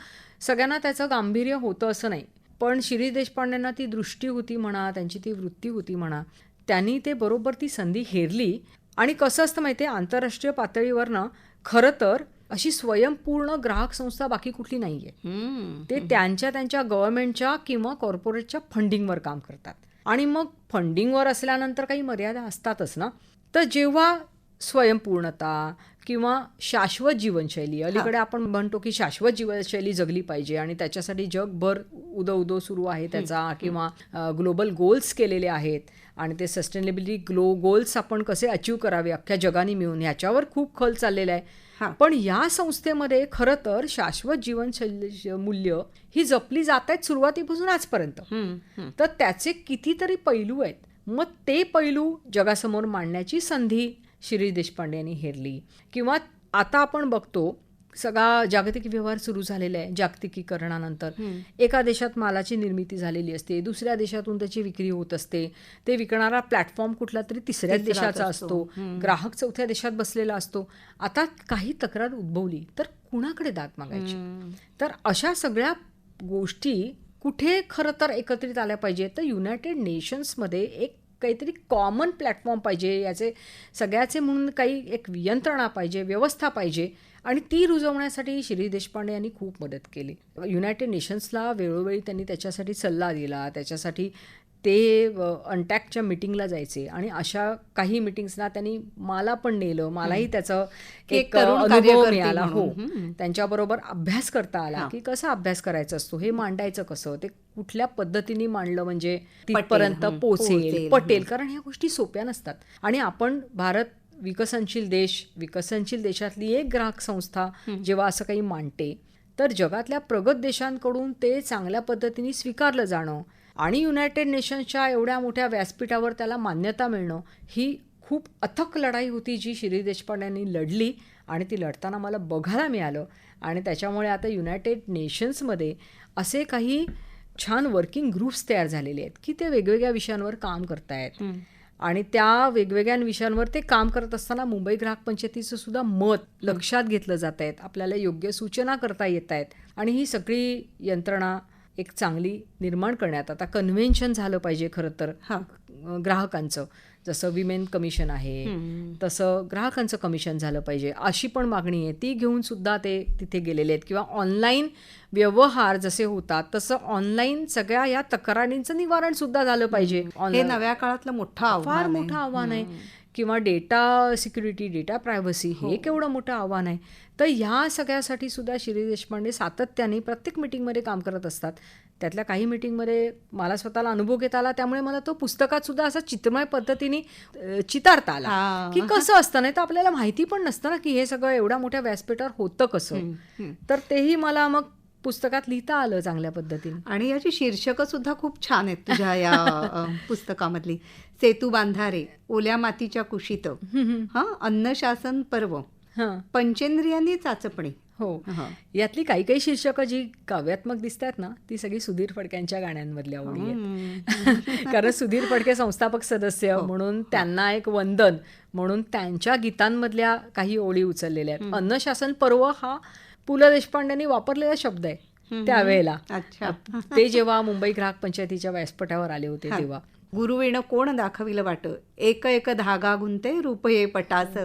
सगळ्यांना त्याचं गांभीर्य होतं असं नाही. पण शिरीष देशपांडेंना ती दृष्टी होती म्हणा, त्यांची ती वृत्ती होती म्हणा, त्यांनी ते बरोबर ती संधी हेरली. आणि कसं असतं माहिती आहे, आंतरराष्ट्रीय पातळीवरनं खरं तर अशी स्वयंपूर्ण ग्राहक संस्था बाकी कुठली नाही आहे. ते त्यांच्या गव्हर्नमेंटच्या किंवा कॉर्पोरेटच्या फंडिंगवर काम करतात. आणि मग फंडिंगवर असल्यानंतर काही मर्यादा असतातच ना. तर जेव्हा स्वयंपूर्णता किंवा शाश्वत जीवनशैली, अलीकडे आपण म्हणतो की शाश्वत जीवनशैली जगली पाहिजे आणि त्याच्यासाठी जगभर उदो सुरू आहे त्याचा, किंवा ग्लोबल गोल्स केलेले आहेत आणि ते सस्टेनेबिलिटी गोल्स आपण कसे अचीव करावे अख्ख्या जगाने मिळून, ह्याच्यावर खूप खल चाललेला आहे. पण या संस्थेमध्ये खरं तर शाश्वत जीवनशैली मूल्य ही जपली जात आहेत सुरुवातीपासून आजपर्यंत. तर त्याचे कितीतरी पैलू आहेत. मग ते पैलू जगासमोर मांडण्याची संधी शिरीष देशपांडे यांनी हेरली. किंवा आता आपण बघतो सगळा जागतिक व्यवहार सुरू झालेला आहे. जागतिकीकरणानंतर एका देशात मालाची निर्मिती झालेली असते, दुसऱ्या देशातून त्याची विक्री होत असते. ते विकणारा प्लॅटफॉर्म कुठला तरी तिसऱ्या देशाचा असतो, ग्राहक चौथ्या देशात बसलेला असतो. आता काही तक्रार उद्भवली तर कुणाकडे दाद मागायची? तर अशा सगळ्या गोष्टी कुठे खरं तर एकत्रित आल्या पाहिजेत. तर युनायटेड नेशन्समध्ये एक काहीतरी कॉमन प्लॅटफॉर्म पाहिजे, याचे सगळ्याचे म्हणून काही एक यंत्रणा पाहिजे, व्यवस्था पाहिजे, आणि ती रुजवण्यासाठी शिरीष देशपांडे यांनी खूप मदत केली. युनायटेड नेशन्सला वेळोवेळी त्यांनी त्याच्यासाठी सल्ला दिला, त्याच्यासाठी ते अनटॅकच्या मिटिंगला जायचे, आणि अशा काही मिटिंग्सना त्यांनी मला पण नेलं. मलाही त्याचा एक तरुण अनुभव कार्यकर्ती मिळाला. हो, म्हणून. त्यांच्याबरोबर अभ्यास करता आला की कसा अभ्यास करायचा असतो, हे मांडायचं कसं, ते कुठल्या पद्धतीने मांडलं म्हणजे तिथपर्यंत पोचेल, पटेल. कारण ह्या गोष्टी सोप्या नसतात. आणि आपण भारत विकसनशील देशातली एक ग्राहक संस्था जेव्हा असं काही मांडते, तर जगातल्या प्रगत देशांकडून ते चांग्या पद्धतीने स्वीकारलं जाणं आणि युनायटेड नेशन्सच्या एवढ्या मोठ्या व्यासपीठावर त्याला मान्यता मिळणं, ही खूप अथक लढाई होती जी शिरीष देशपांडे यांनी लढली, आणि ती लढताना मला बघायला मिळालं. आणि त्याच्यामुळे आता युनायटेड नेशन्समध्ये असे काही छान वर्किंग ग्रुप्स तयार झालेले आहेत की ते वेगवेगळ्या विषयांवर काम करतायत, आणि त्या वेगवेगळ्या विषयांवर ते काम करत असताना मुंबई ग्राहक पंचायतीचं सुद्धा मत लक्षात घेतलं जात आहेत, आपल्याला योग्य सूचना करता येत आहेत, आणि ही सगळी यंत्रणा एक चांगली निर्माण करण्यात. आता कन्व्हेन्शन झालं पाहिजे खरं तर ग्राहकांचं, जसं विमेन कमिशन आहे तसं ग्राहकांचं कमिशन झालं पाहिजे, अशी पण मागणी आहे. ती घेऊन सुद्धा ते तिथे गेलेले आहेत. किंवा ऑनलाईन व्यवहार जसे होतात तसं ऑनलाईन सगळ्या या तक्रारींचं निवारण सुद्धा झालं पाहिजे. हे नव्या काळातलं मोठं फार मोठं आव्हान आहे. किंवा डेटा सिक्युरिटी, डेटा प्रायव्हसी, हे केवढं मोठं आव्हान आहे. तर ह्या सगळ्यासाठी सुद्धा शिरीष देशपांडे सातत्याने प्रत्येक मिटिंगमध्ये काम करत असतात. त्यातल्या काही मिटिंगमध्ये मला स्वतःला अनुभव घेता आला, त्यामुळे मला तो पुस्तकात सुद्धा असा चित्रमय पद्धतीने चितारता आला की कसं असतं. नाही तर आपल्याला माहिती पण नसतं ना की हे सगळं एवढ्या मोठ्या व्यासपीठावर होतं कसं. तर तेही मला मग पुस्तकात लिहिता आलं चांगल्या पद्धतीने. आणि याची शीर्षकं सुद्धा खूप छान आहेत तुझ्या या पुस्तकामधली. सेतू बांधारे, ओल्या मातीच्या कुशीत, अन्नशासन पर्व, पंचेंद्रियांनी चाचपणी. हो, यातली काही शीर्षकं जी काव्यात्मक दिसतात ना, ती सगळी सुधीर फडक्यांच्या गाण्यांमधल्या ओळी आहेत. कारण सुधीर फडके संस्थापक सदस्य म्हणून त्यांना एक वंदन म्हणून त्यांच्या गीतांमधल्या काही ओळी उचललेल्या आहेत. अन्नशासन पर्व हा पु ल देशपांडेंनी वापरलेला शब्द आहे त्यावेळेला. ते जेव्हा मुंबई ग्राहक पंचायतीच्या व्यासपीठावर आले होते तेव्हा. गुरुवेण कोण दाखविलं वाट, एक एक धागा गुंते रूप ये पटास.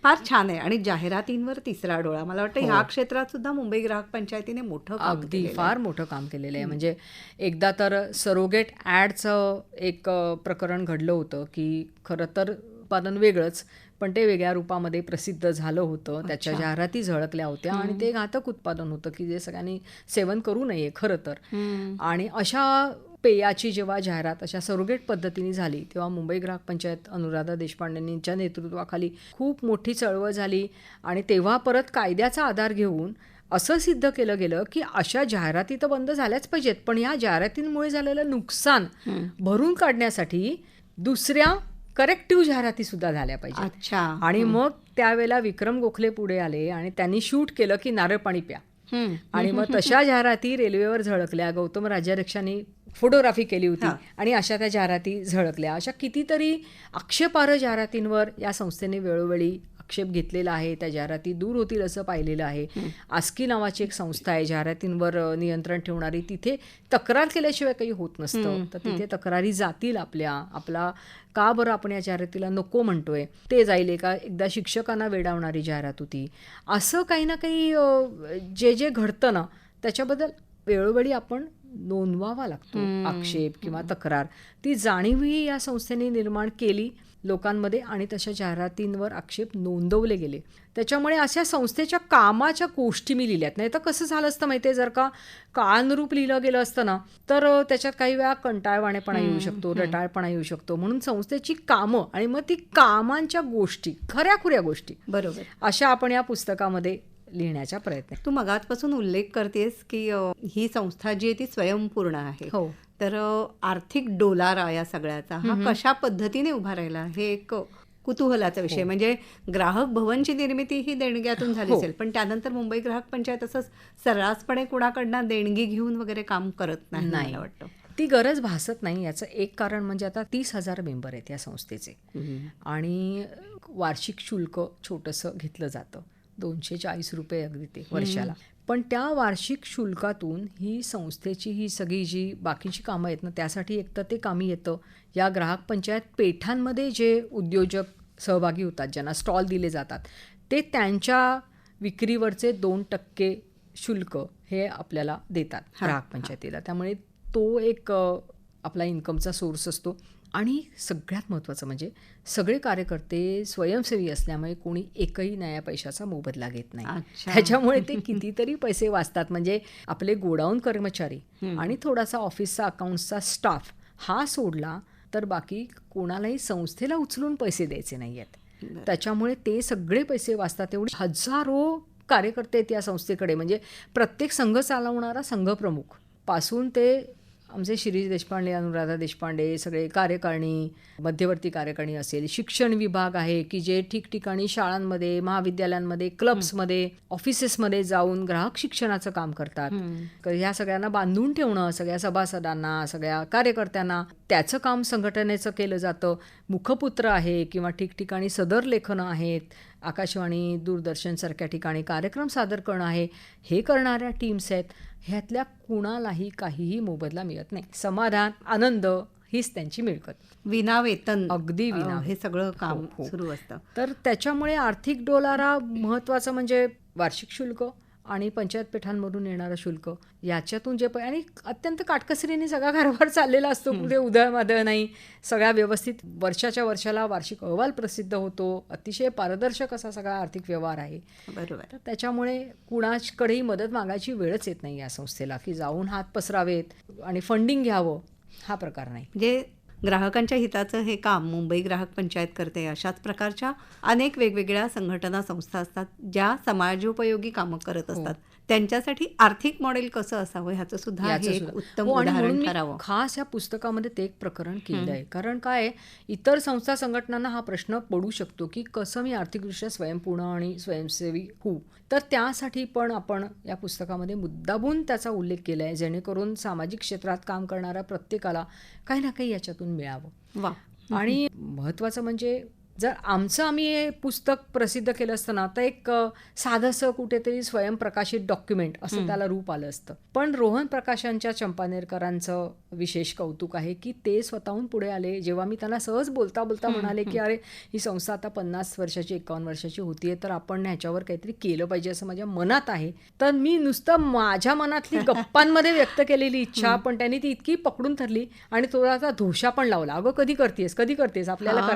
फार छान आहे. आणि जाहिरातींवर तिसरा डोळा. मला वाटतं ह्या क्षेत्रात सुद्धा मुंबई ग्राहक पंचायतीने मोठं अगदी फार मोठं काम केलेलं आहे. म्हणजे एकदा तर सरोगेट ॲडचं एक प्रकरण घडलं होतं की खरं तर उत्पादन वेगळंच, पण ते वेगळ्या रूपामध्ये प्रसिद्ध झालं होतं. त्याच्या जाहिराती झळकल्या होत्या, आणि ते घातक उत्पादन होतं की जे सगळ्यांनी सेवन करू नये खरं तर. आणि अशा पेयाची जेव्हा जाहिरात अशा सरोगेट पद्धतीने झाली, तेव्हा मुंबई ग्राहक पंचायत अनुराधा देशपांडेंच्या नेतृत्वाखाली खूप मोठी चळवळ झाली. आणि तेव्हा परत कायद्याचा आधार घेऊन असं सिद्ध केलं गेलं की अशा जाहिराती तर बंद झाल्याच पाहिजेत, पण या जाहिरातींमुळे झालेलं नुकसान भरून काढण्यासाठी दुसऱ्या करेक्टिव्ह जाहिराती सुद्धा झाल्या पाहिजेत. आणि मग त्यावेळेला विक्रम गोखले पुढे आले आणि त्यांनी शूट केलं की नारळ पाणी प्या. आणि मग तशा जाहिराती रेल्वेवर झळकल्या. गौतम राजाध्यक्षांनी फोटोग्राफी केली होती आणि अशा त्या जाहिराती झळकल्या. अशा कितीतरी आक्षेपार्ह जाहिरातींवर या संस्थेने वेळोवेळी आक्षेप घेतलेला आहे. त्या जाहिराती दूर होतील असं पाहिलेलं आहे. आस्की नावाची एक संस्था आहे जाहिरातींवर नियंत्रण ठेवणारी. तिथे तक्रार केल्याशिवाय काही होत नसतं. तर तिथे तक्रारी जातील आपला का बरं आपण या जाहिरातीला नको म्हणतोय, ते जाईल. एकदा शिक्षकांना वेडावणारी जाहिरात होती. असं काही ना काही जे घडतं ना, त्याच्याबद्दल वेळोवेळी आपण नोंदवावा लागतो आक्षेप किंवा तक्रार. ती जाणीवही या संस्थेने निर्माण केली लोकांमध्ये, आणि तशा जाहिरातींवर आक्षेप नोंदवले गेले. त्याच्यामुळे अशा संस्थेच्या कामाच्या गोष्टी मी लिहिल्यात. नाही तर कसं झालं असतं माहिती आहे, जर का काळानुरूप लिहिलं गेलं असतं ना, तर त्याच्यात काही वेळा कंटाळवाणेपणा येऊ शकतो, रटाळपणा येऊ शकतो. म्हणून संस्थेची कामं आणि मग ती कामांच्या गोष्टी, खऱ्याखुऱ्या गोष्टी, बरोबर, अशा आपण या पुस्तकामध्ये लिहिण्याचा प्रयत्न. तू मगाचपासून उल्लेख करतेस की ही संस्था जी आहे ती स्वयंपूर्ण आहे. हो. तर आर्थिक डोलारा या सगळ्याचा हा कशा पद्धतीने उभा राहिला हे एक कुतूहलाचा विषय. म्हणजे ग्राहक भवनची निर्मिती ही देणग्यातून झाली असेल, पण त्यानंतर मुंबई ग्राहक पंचायत असं सर्रासपणे कुणाकडनं देणगी घेऊन वगैरे काम करत नाही. मला वाटतं ती गरज भासत नाही. याचं एक कारण म्हणजे आता 30,000 मेंबर आहेत या संस्थेचे, आणि वार्षिक शुल्क छोटंसं घेतलं जातं, 240 रुपये अगदी ते वर्षाला. पण त्या वार्षिक शुल्कातून ही संस्थेची ही सगळी जी बाकीची कामं आहेत ना, त्यासाठी एकतर ते कामी येतं. या ग्राहक पंचायत पेठांमध्ये जे उद्योजक सहभागी होतात, ज्यांना स्टॉल दिले जातात, ते त्यांच्या विक्रीवरचे 2% शुल्क हे आपल्याला देतात ग्राहक पंचायतीला. त्यामुळे तो एक आपला इन्कमचा सोर्स असतो. आणि सगळ्यात महत्त्वाचं म्हणजे सगळे कार्यकर्ते स्वयंसेवी असल्यामुळे कोणी एकही नया पैशाचा मोबदला घेत नाही. अच्छा. त्याच्यामुळे ते कितीतरी पैसे वाचतात. म्हणजे आपले गोडाऊन कर्मचारी आणि थोडासा ऑफिसचा अकाउंट्सचा स्टाफ हा सोडला तर बाकी कोणालाही संस्थेला उचलून पैसे द्यायचे नाही आहेत. त्याच्यामुळे ते सगळे पैसे वाचतात. एवढे हजारो कार्यकर्ते आहेत या संस्थेकडे. म्हणजे प्रत्येक संघ चालवणारा संघप्रमुख पासून ते आमचे शिरीष देशपांडे, अनुराधा देशपांडे, सगळे कार्यकारिणी, मध्यवर्ती कार्यकारिणी असेल, शिक्षण विभाग आहे की जे ठिकठिकाणी शाळांमध्ये, महाविद्यालयांमध्ये, क्लब्समध्ये, ऑफिसेसमध्ये जाऊन ग्राहक शिक्षणाचं काम करतात. ह्या सगळ्यांना बांधून ठेवणं, सगळ्या सभासदांना, सगळ्या कार्यकर्त्यांना त्याचं काम संघटनेचं केलं जातं. मुखपुत्र आहे किंवा ठिकठिकाणी सदर लेखनं आहेत, आकाशवाणी, दूरदर्शनसारख्या ठिकाणी कार्यक्रम सादर करणं आहे, हे करणाऱ्या टीम्स आहेत. ह्यातल्या कुणालाही काहीही मोबदला मिळत नाही. समाधान, आनंद हीच त्यांची मिळकत. विनावेतन अगदी विना हे सगळं काम हो. सुरू असतं. तर त्याच्यामुळे आर्थिक डोलारा महत्त्वाचं म्हणजे वार्षिक शुल्क आणि पंचायत पेठांमधून येणारं शुल्क, याच्यातून जे आणि अत्यंत काटकसरीने सगळा कारभार चाललेला असतो. कुठे उधळमाधळ नाही, सगळ्या व्यवस्थित वर्षाच्या वर्षाला वार्षिक अहवाल प्रसिद्ध होतो. अतिशय पारदर्शक असा सगळा आर्थिक व्यवहार आहे. बरोबर. तर त्याच्यामुळे कुणाकडेही मदत मागायची वेळच येत नाही या संस्थेला, की जाऊन हात पसरावेत आणि फंडिंग घ्यावं, हा प्रकार नाही. म्हणजे ग्राहकांच्या हिताचं हे काम मुंबई ग्राहक पंचायत करते. अशाच प्रकारच्या अनेक वेगवेगळ्या संघटना, संस्था असतात ज्या समाजोपयोगी कामं करत असतात. त्यांच्यासाठी आर्थिक मॉडेल कसं असावं ह्याचं सुद्धा हे एक उत्तम आणि म्हणून उदाहरण मी ठरावं. खास या पुस्तकामध्ये ते एक प्रकरण केलं आहे. कारण काय आहे, इतर संस्था संघटनांना हा प्रश्न पडू शकतो की कसं मी आर्थिकदृष्ट्या स्वयंपूर्ण आणि स्वयंसेवी होऊ. तर त्यासाठी पण आपण या पुस्तकामध्ये मुद्दामून त्याचा उल्लेख केला आहे, जेणेकरून सामाजिक क्षेत्रात काम करणाऱ्या प्रत्येकाला काही ना काही याच्यातून मिळावं. वा. आणि महत्त्वाचं म्हणजे जर आम्ही हे पुस्तक प्रसिद्ध केलं असतं ना, तर एक साधंसं कुठेतरी स्वयंप्रकाशित डॉक्युमेंट असं त्याला रूप आलं असतं. पण रोहन प्रकाशनच्या चंपानेरकरांचं विशेष कौतुक आहे की ते स्वतःहून पुढे आले. जेव्हा मी त्यांना सहज बोलता बोलता म्हणाले की अरे, ही संस्था आता 50 वर्षाची 51 वर्षाची होतीये, तर आपण ह्याच्यावर काहीतरी केलं पाहिजे असं माझ्या मनात आहे. तर मी नुसतं माझ्या मनातली गप्पांमध्ये व्यक्त केलेली इच्छा, पण त्यांनी ती इतकी पकडून धरली आणि थोडासा धोशा पण लावला. अगं कधी करतेस, आपल्याला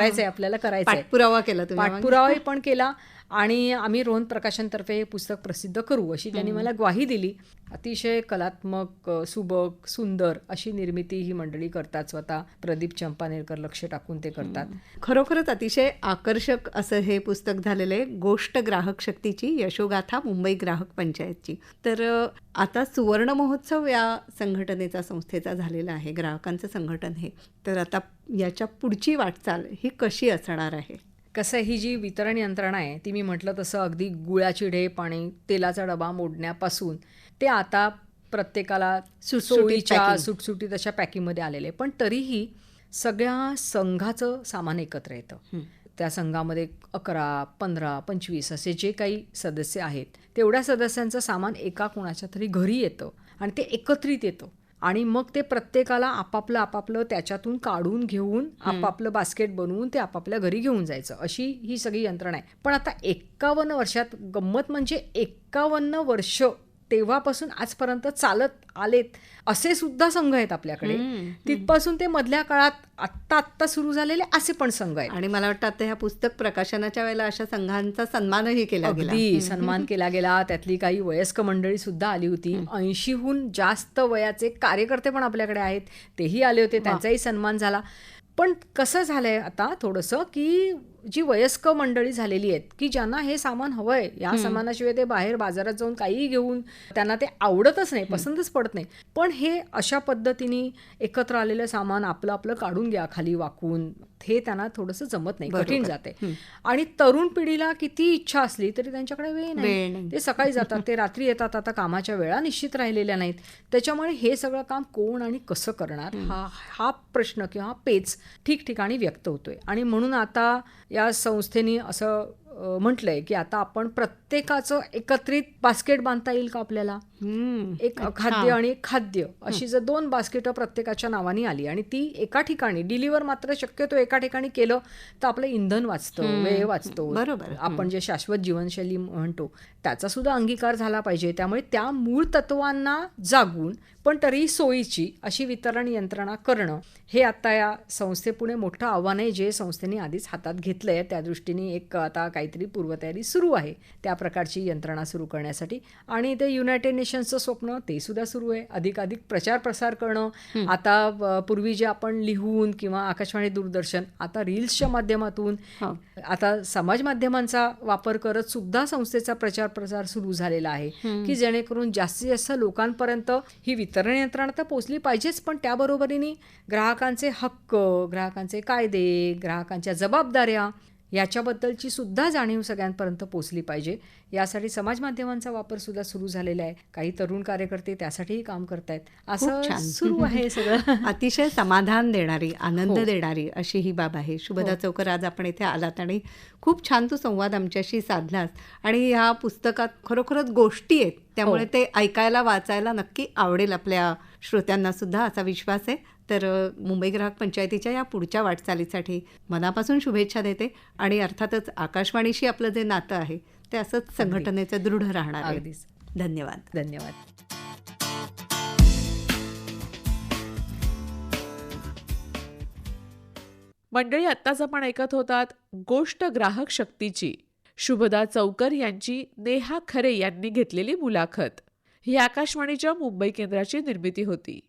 करायचंय. पाठपुरावा केला तुम्ही. पाठपुरावाही पण केला आणि आम्ही रोहन प्रकाशनतर्फे हे पुस्तक प्रसिद्ध करू अशी त्यांनी मला ग्वाही दिली. अतिशय कलात्मक, सुबक, सुंदर अशी निर्मिती ही मंडळी करतात. स्वतः प्रदीप चंपानेरकर लक्ष टाकून ते करतात. खरोखरच अतिशय आकर्षक असं हे पुस्तक झालेलं आहे. गोष्ट ग्राहक शक्तीची, यशोगाथा मुंबई ग्राहक पंचायतची. तर आता सुवर्ण महोत्सव या संघटनेचा, संस्थेचा झालेला आहे, ग्राहकांचं संघटन हे. तर आता याच्या पुढची वाटचाल ही कशी असणार आहे? कसं ही जी वितरण यंत्रणा आहे ती मी म्हटलं तसं अगदी गुळाची ढेप आणि तेलाचा डबा मोडण्यापासून ते आता प्रत्येकाला सोयीच्या सुटसुटीत अशा पॅकिंगमध्ये आलेले. पण तरीही सगळ्या संघाचं सामान एकत्र येतं. त्या संघामध्ये 11, 15, 25 असे जे काही सदस्य आहेत तेवढ्या सदस्यांचं सामान एका कोणाच्या तरी घरी येतं आणि ते एकत्रित येतं. आणि मग ते प्रत्येकाला आपापलं त्याच्यातून काढून घेऊन आपापलं बास्केट बनवून ते आपापल्या घरी घेऊन जायचं, अशी ही सगळी यंत्रणा आहे. पण आता 51 वर्षात गंमत म्हणजे 51 वर्ष तेव्हापासून आजपर्यंत चालत आलेत असे सुद्धा संघ आहेत आपल्याकडे. तिथपासून ते मधल्या काळात आत्ता सुरू झालेले असे पण संघ आहेत. आणि मला वाटतं आता ह्या पुस्तक प्रकाशनाच्या वेळेला अशा संघांचा सन्मानही केला गेला. अगदी सन्मान केला गेला. त्यातली काही वयस्क मंडळी सुद्धा आली होती. 80हून जास्त वयाचे कार्यकर्ते पण आपल्याकडे आहेत, तेही आले होते, त्यांचाही सन्मान झाला. पण कसं झालंय आता थोडंसं की जी वयस्क मंडळी झालेली आहेत की ज्यांना हे सामान हवंय, या सामानाशिवाय ते बाहेर बाजारात जाऊन काही घेऊन त्यांना ते आवडतच नाही, पसंतच पडत नाही. पण हे अशा पद्धतीने एकत्र आलेलं सामान आपलं काढून घ्या खाली वाकून, हे त्यांना थोडंसं जमत नाही, कठीण जाते. आणि तरुण पिढीला किती इच्छा असली तरी त्यांच्याकडे वेळ नाही. ते सकाळी जातात, ते रात्री येतात. आता कामाच्या वेळा निश्चित राहिलेल्या नाहीत. त्याच्यामुळे हे सगळं काम कोण आणि कसं करणार हा प्रश्न किंवा पेच ठिकठिकाणी व्यक्त होतोय. आणि म्हणून आता या संस्थेने असं म्हटलंय की आता आपण प्रत्येकाचं एकत्रित बास्केट बांधता येईल का आपल्याला? एक खाद्य आणि एक खाद्य अशी जर 2 बास्केटं प्रत्येकाच्या नावाने आली आणि ती एका ठिकाणी डिलिव्हर मात्र शक्यतो एका ठिकाणी केलं तर आपलं इंधन वाचतं, वेळ वाचतो. बरोबर. आपण जे शाश्वत जीवनशैली म्हणतो त्याचा सुद्धा अंगीकार झाला पाहिजे. त्यामुळे त्या मूळ तत्वांना जागून पण तरी सोयीची अशी वितरण यंत्रणा करणं हे आता या संस्थेपुढे मोठं आव्हान आहे, जे संस्थेने आधीच हातात घेतलं आहे. त्या दृष्टीने एक आता काहीतरी पूर्वतयारी सुरू आहे त्या प्रकारची यंत्रणा सुरू करण्यासाठी. आणि ते युनायटेड नेशन्सचं स्वप्न ते सुद्धा सुरू आहे. अधिकाधिक प्रचार प्रसार करणं. आता पूर्वी जे आपण लिहून किंवा आकाशवाणी, दूरदर्शन, आता रील्सच्या माध्यमातून, आता समाज माध्यमांचा वापर करत सुद्धा संस्थेचा प्रचार प्रसार सुरू झालेला आहे की जेणेकरून जास्तीत जास्त लोकांपर्यंत ही वितरण यंत्रणा तर पोचली पाहिजेच, पण त्याबरोबरीने ग्राहकांचे हक्क, ग्राहकांचे कायदे, ग्राहकांच्या जबाबदाऱ्या याच्याबद्दलची सुद्धा जाणीव सगळ्यांपर्यंत पोचली पाहिजे. यासाठी समाज माध्यमांचा वापर सुद्धा सुरू झालेला आहे. काही तरुण कार्यकर्ते त्यासाठीही काम करतायत. असं छान. सुरू आहे सगळं. अतिशय समाधान देणारी, आनंद देणारी अशी ही बाब आहे. शुभदा चौकर, आज आपण इथे आलात आणि खूप छान तो संवाद आमच्याशी साधलास. आणि ह्या पुस्तकात खरोखरच गोष्टी आहेत, त्यामुळे ते ऐकायला, वाचायला नक्की आवडेल आपल्या श्रोत्यांना सुद्धा असा विश्वास आहे. तर मुंबई ग्राहक पंचायतीच्या या पुढच्या वाटचालीसाठी मनापासून शुभेच्छा देते. आणि अर्थातच आकाशवाणीशी आपलं जे नातं आहे ते असंच संघटनेचं दृढ राहणार आहे. अगदीच. धन्यवाद. धन्यवाद. मंडळी, आत्ताच आपण ऐकत होतात गोष्ट ग्राहक शक्तीची, शुभदा चौकर यांची नेहा खरे यांनी घेतलेली मुलाखत. ही आकाशवाणीच्या मुंबई केंद्राची निर्मिती होती.